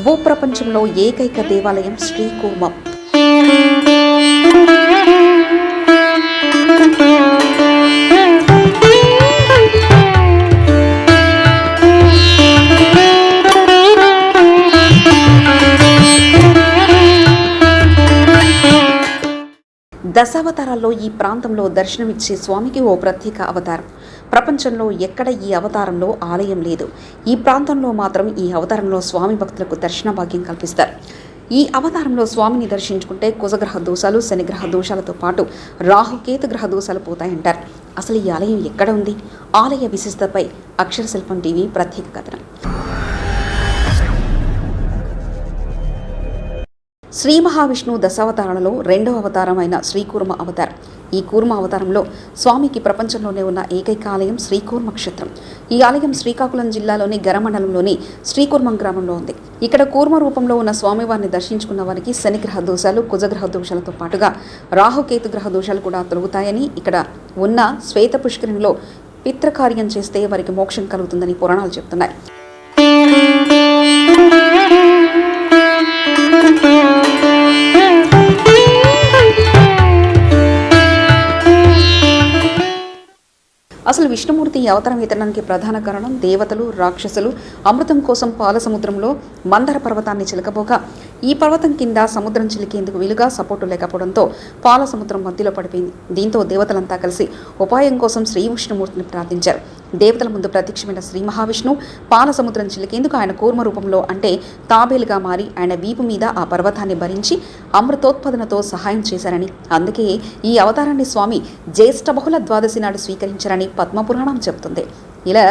భూప్రపంచంలో ఏకైక దేవాలయం శ్రీకూర్మం. దశావతారాల్లో ఈ ప్రాంతంలో దర్శనమిచ్చే స్వామికి ఓ ప్రత్యేక అవతారం. ప్రపంచంలో ఎక్కడ ఈ అవతారంలో ఆలయం లేదు. ఈ ప్రాంతంలో మాత్రం ఈ అవతారంలో స్వామి భక్తులకు దర్శన భాగ్యం కల్పిస్తారు. ఈ అవతారంలో స్వామిని దర్శించుకుంటే కుజగ్రహ దోషాలు, శనిగ్రహ దోషాలతో పాటు రాహుకేతు గ్రహ దోషాలు పోతాయంటారు. అసలు ఈ ఆలయం ఎక్కడ ఉంది? ఆలయ విశిష్టతపై అక్షరశిల్పం టీవీ ప్రత్యేక కథనం. శ్రీ మహావిష్ణువు దశావతారాలలో రెండవ అవతారం అయిన శ్రీకూర్మ అవతారం. ఈ కూర్మ అవతారంలో స్వామికి ప్రపంచంలోనే ఉన్న ఏకైక ఆలయం శ్రీకూర్మ క్షేత్రం. ఈ ఆలయం శ్రీకాకుళం జిల్లాలోని గరమండలంలోని శ్రీకూర్మం గ్రామంలో ఉంది. ఇక్కడ కూర్మ రూపంలో ఉన్న స్వామివారిని దర్శించుకున్న వారికి శనిగ్రహ దోషాలు, కుజగ్రహ దోషాలతో పాటుగా రాహుకేతు గ్రహ దోషాలు కూడా తొలగుతాయని, ఇక్కడ ఉన్న శ్వేత పుష్కరిణిలో పితృకార్యం చేస్తే వారికి మోక్షం కలుగుతుందని పురాణాలు చెప్తున్నాయి. అసలు విష్ణుమూర్తి ఈ అవతారం ఎత్తడానికి ప్రధాన కారణం దేవతలు, రాక్షసులు అమృతం కోసం పాల సముద్రంలో మందర పర్వతాన్ని చిలకబోగా ఈ పర్వతం కింద సముద్రం చిలికేందుకు వీలుగా సపోర్టు లేకపోవడంతో పాల సముద్రం మధ్యలో పడిపోయింది. దీంతో దేవతలంతా కలిసి ఉపాయం కోసం శ్రీ విష్ణుమూర్తిని ప్రార్థించారు. దేవతల ముందు ప్రత్యక్షమైన శ్రీ మహావిష్ణువు పాల సముద్రం చిలికేందుకు ఆయన కూర్మ రూపంలో అంటే తాబేలుగా మారి ఆయన వీపు మీద ఆ పర్వతాన్ని భరించి అమృతోత్పాదనతో సహాయం చేశారని, అందుకే ఈ అవతారాన్ని స్వామి జ్యేష్ఠ బహుళ ద్వాదశి నాడు స్వీకరించారని పద్మపురాణం చెబుతుంది. ఇలా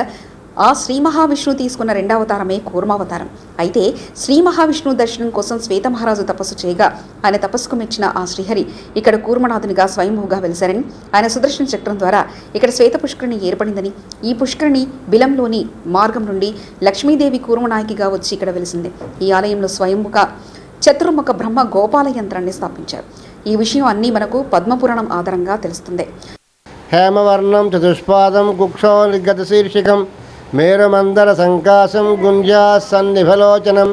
ఆ శ్రీ మహావిష్ణువు తీసుకున్న రెండవ అవతారమే కూర్మావతారం. అయితే శ్రీ మహావిష్ణువు దర్శనం కోసం శ్వేత మహారాజు తపస్సు చేయగా ఆయన తపస్సుకు మెచ్చిన ఆ శ్రీహరి ఇక్కడ కూర్మనాథునిగా స్వయంభూగా వెలిశారని, ఆయన సుదర్శన చక్రం ద్వారా ఇక్కడ శ్వేత పుష్కరిణి ఏర్పడిందని, ఈ పుష్కరిణి బిలంలోని మార్గం నుండి లక్ష్మీదేవి కూర్మనాయకిగా వచ్చి ఇక్కడ వెలిసింది. ఈ ఆలయంలో స్వయంభుగా చతుర్ముఖ బ్రహ్మ గోపాల యంత్రాన్ని స్థాపించారు. ఈ విషయం అన్నీ మనకు పద్మపురాణం ఆధారంగా తెలుస్తుంది. హేమవర్ణం చతుష్పాదం కుక్షో నిర్గత శీర్షికం మేరుమందర సంకాశం గుంజా సన్నిభలోచనం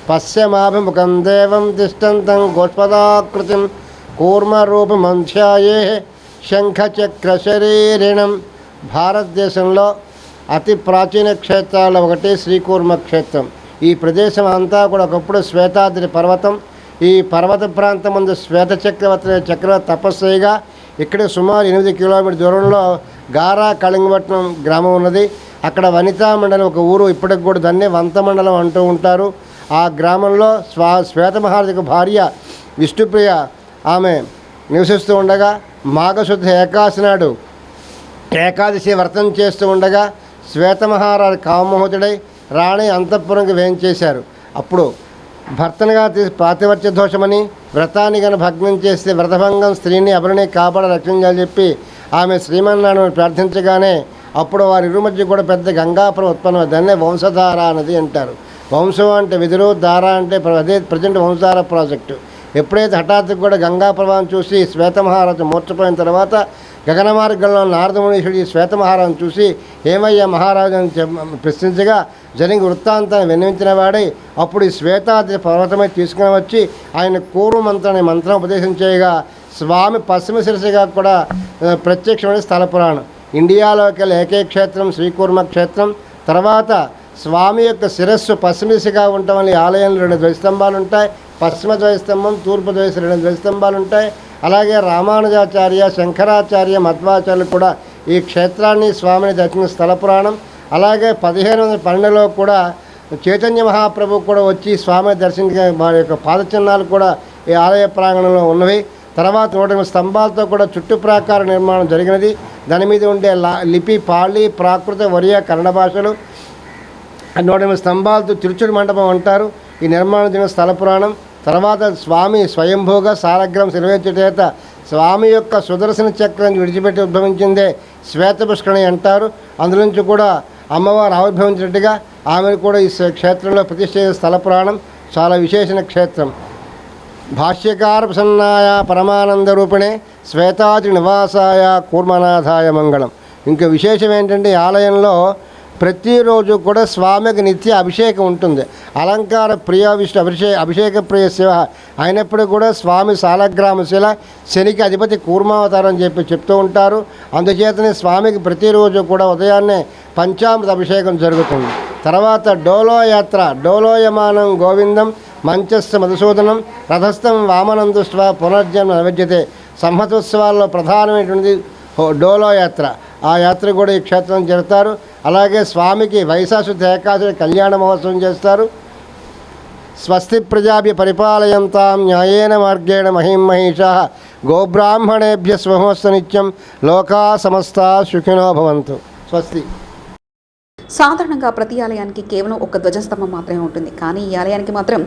పశ్యమాభిముఖం దేవం తిష్టంతం గోష్పదాకృతిం కూర్మరూపమంధ్యాయే శంఖచక్ర శరీరిణం. భారతదేశంలో అతి ప్రాచీన క్షేత్రాల్లో ఒకటి శ్రీకూర్మ క్షేత్రం. ఈ ప్రదేశం అంతా కూడా ఒకప్పుడు శ్వేతాద్రి పర్వతం. ఈ పర్వత ప్రాంతం ముందు శ్వేత చక్రవర్తి తపస్సుగా ఇక్కడ సుమారు 8 కిలోమీటర్ దూరంలో గారా కళింగపట్నం గ్రామం ఉన్నది. అక్కడ వనితా మండలం ఒక ఊరు ఇప్పటికి కూడా దాన్ని వంత మండలం అంటూ ఉంటారు. ఆ గ్రామంలో శ్వేత మహారాజుకు భార్య విష్ణుప్రియ ఆమె నివసిస్తూ ఉండగా మాఘశుద్ధ ఏకాదశి నాడు ఏకాదశి వ్రతం చేస్తూ ఉండగా శ్వేత మహారాజు కామమోహితుడై రాణి అంతఃపురంకి వేయించేశారు. అప్పుడు భర్తనుగా తీసి పాతివర్త్య దోషమని వ్రతాన్ని గన భగ్నం చేస్తే వ్రతభంగం స్త్రీని అపరిని కాపాడ రక్షించాలని చెప్పి ఆమె శ్రీమన్నారాయణను ప్రార్థించగానే అప్పుడు వారి ఇరు మధ్య కూడా పెద్ద గంగాపురం ఉత్పన్నం. దాన్నే వంశధార నది అంటారు. వంశం అంటే విధులు, ధార అంటే అదే ప్రజెంట్ వంశధార ప్రాజెక్టు. ఎప్పుడైతే హఠాత్తుగా కూడా గంగా ప్రవాహం చూసి శ్వేత మహారాజు మూర్చపోయిన తర్వాత గగన మార్గంలో నారదమునీషుడు ఈ శ్వేత మహారాజును చూసి ఏమయ్యా మహారాజు అని ప్రశ్నించగా జరిగిన వృత్తాంతాన్ని విన్నవించిన వాడై అప్పుడు ఈ శ్వేతాద్రి పర్వతమై తీసుకుని వచ్చి ఆయన కూర్మమంత్రాన్ని మంత్రం ఉపదేశం చేయగా స్వామి పశ్చిమ శిరసిగా కూడా ప్రత్యక్షమైన స్థల పురాణం. ఇండియాలోకి ఏకైక క్షేత్రం శ్రీకూర్మ క్షేత్రం. తర్వాత స్వామి యొక్క శిరస్సు పశ్చిమ దిశగా ఉండటం వల్ల ఈ ఆలయంలో 2 ధ్వజస్తంభాలు ఉంటాయి. పశ్చిమ ధ్వజస్తంభం, తూర్పు ధ్వజ 2 ధ్వజస్తంభాలు ఉంటాయి. అలాగే రామానుజాచార్య, శంకరాచార్య, మధ్వాచార్యులు కూడా ఈ క్షేత్రాన్ని స్వామిని దర్శించిన స్థల పురాణం. అలాగే 1512లో కూడా చైతన్య మహాప్రభు కూడా వచ్చి స్వామిని దర్శించే వారి యొక్క పాదచిహ్నాలు కూడా ఈ ఆలయ ప్రాంగణంలో ఉన్నవి. తర్వాత 108 స్తంభాలతో కూడా చుట్టూ ప్రాకార నిర్మాణం జరిగినది. దాని మీద ఉండే లిపి పాళీ, ప్రాకృత, ఒరియా, కన్నడ భాషలు. 108 స్తంభాలతో తిరుచుడు మండపం అంటారు. ఈ నిర్మాణం జరిగిన స్థల పురాణం. తర్వాత స్వామి స్వయంభూగా సాలగ్రం శిలవేచ్చేత స్వామి యొక్క సుదర్శన చక్రం విడిచిపెట్టి ఉద్భవించిందే శ్వేత పుష్కరిణి అంటారు. అందులోంచి కూడా అమ్మవారు ఆవిర్భవించినట్టుగా ఆమెను కూడా ఈ క్షేత్రంలో ప్రతిష్ఠ చేసే స్థల పురాణం. చాలా విశేషణ క్షేత్రం. భాష్యకార ప్రసన్నాయ పరమానంద రూపిణే శ్వేతాద్రి నివాసాయ కూర్మనాథాయ మంగళం. ఇంకా విశేషం ఏంటంటే ఆలయంలో ప్రతిరోజు కూడా స్వామికి నిత్య అభిషేకం ఉంటుంది. అలంకార ప్రియ విష్ణు అభిషేక ప్రియ శివ అయినప్పుడు కూడా స్వామి సాలగ్రామ శిల, శనికి అధిపతి కూర్మావతారం అని చెప్తూ ఉంటారు. అందుచేతనే స్వామికి ప్రతిరోజు కూడా ఉదయాన్నే పంచామృత అభిషేకం జరుగుతుంది. తర్వాత డోలోయాత్ర, డోలోయమానం గోవిందం మంచస్థ మధుసూదనం రథస్థం వామనం దృష్ట్వా పునర్జన్మ నైవేద్యతే. సంవత్సరాల్లో ప్రధానమైనటువంటి డోలోయాత్ర. ఆ యాత్ర కూడా ఈ క్షేత్రం జరుగుతారు. అలాగే స్వామికి వైశాఖ ఏకాదశి కళ్యాణ మహోత్సవం చేస్తారు. స్వస్తి ప్రజాభ్య పరిపాలయంతాం న్యాయేన మార్గేణ మహిమహీషా గోబ్రాహ్మణేభ్య స్వహోస్త నిత్యం లోకా సమస్తా సుఖినో భవంతు. స్వస్తి. సాధారణంగా ప్రతి ఆలయానికి కేవలం ఒక ధ్వజస్తంభం మాత్రమే ఉంటుంది. కానీ ఈ ఆలయానికి మాత్రం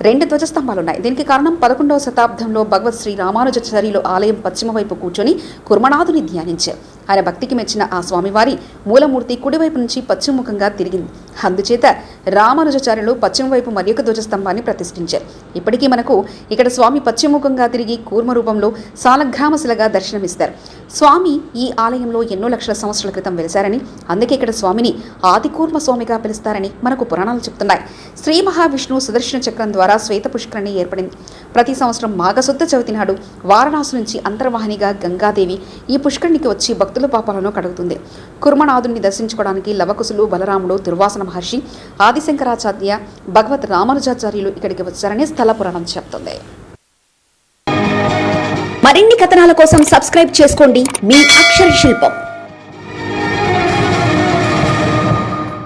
2 ధ్వజస్తంభాలు ఉన్నాయి. దీనికి కారణం 11వ శతాబ్దంలో భగవత్ శ్రీ రామానుజాచార్యులు ఆలయం పశ్చిమ వైపు కూర్చొని కుర్మనాథుని ధ్యానించారు. ఆయన భక్తికి మెచ్చిన ఆ స్వామివారి మూలమూర్తి కుడివైపు నుంచి పశ్చిమముఖంగా తిరిగింది. అందుచేత రామానుజాచార్యులు పశ్చిమ వైపు మరి ఒక ధ్వజస్తంభాన్ని ప్రతిష్ఠించారు. ఇప్పటికీ మనకు ఇక్కడ స్వామి పశ్చిమముఖంగా తిరిగి కూర్మ రూపంలో సాలగ్రామశిలగా దర్శనమిస్తారు. స్వామి ఈ ఆలయంలో ఎన్నో లక్షల సంవత్సరాల క్రితం వెలిశారని, అందుకే ఇక్కడ స్వామిని ఆదికూర్మ స్వామిగా పిలుస్తారని మనకు పురాణాలు చెప్తున్నాయి. శ్రీ మహావిష్ణువు సుదర్శన చక్రం ద్వారా శ్వేత పుష్కరిణి ఏర్పడింది. ప్రతి సంవత్సరం మాఘశుద్ధ చవితి నాడు వారణాసి నుంచి అంతర్వాహినిగా గంగాదేవి ఈ పుష్కరిణికి వచ్చి భక్తుల పాపాలను కడుగుతుంది. కుర్మనాథుని దర్శించుకోవడానికి లవకుశులు, బలరాముడు, దుర్వాసన మహర్షి, ఆదిశంకరాచార్య, భగవత్ రామానుజాచార్యులు ఇక్కడికి వచ్చారని స్థల పురాణం చెప్తుంది. మరిన్ని కథనాల కోసం సబ్స్క్రైబ్ చేసుకోండి మీ అక్షర శిల్పం.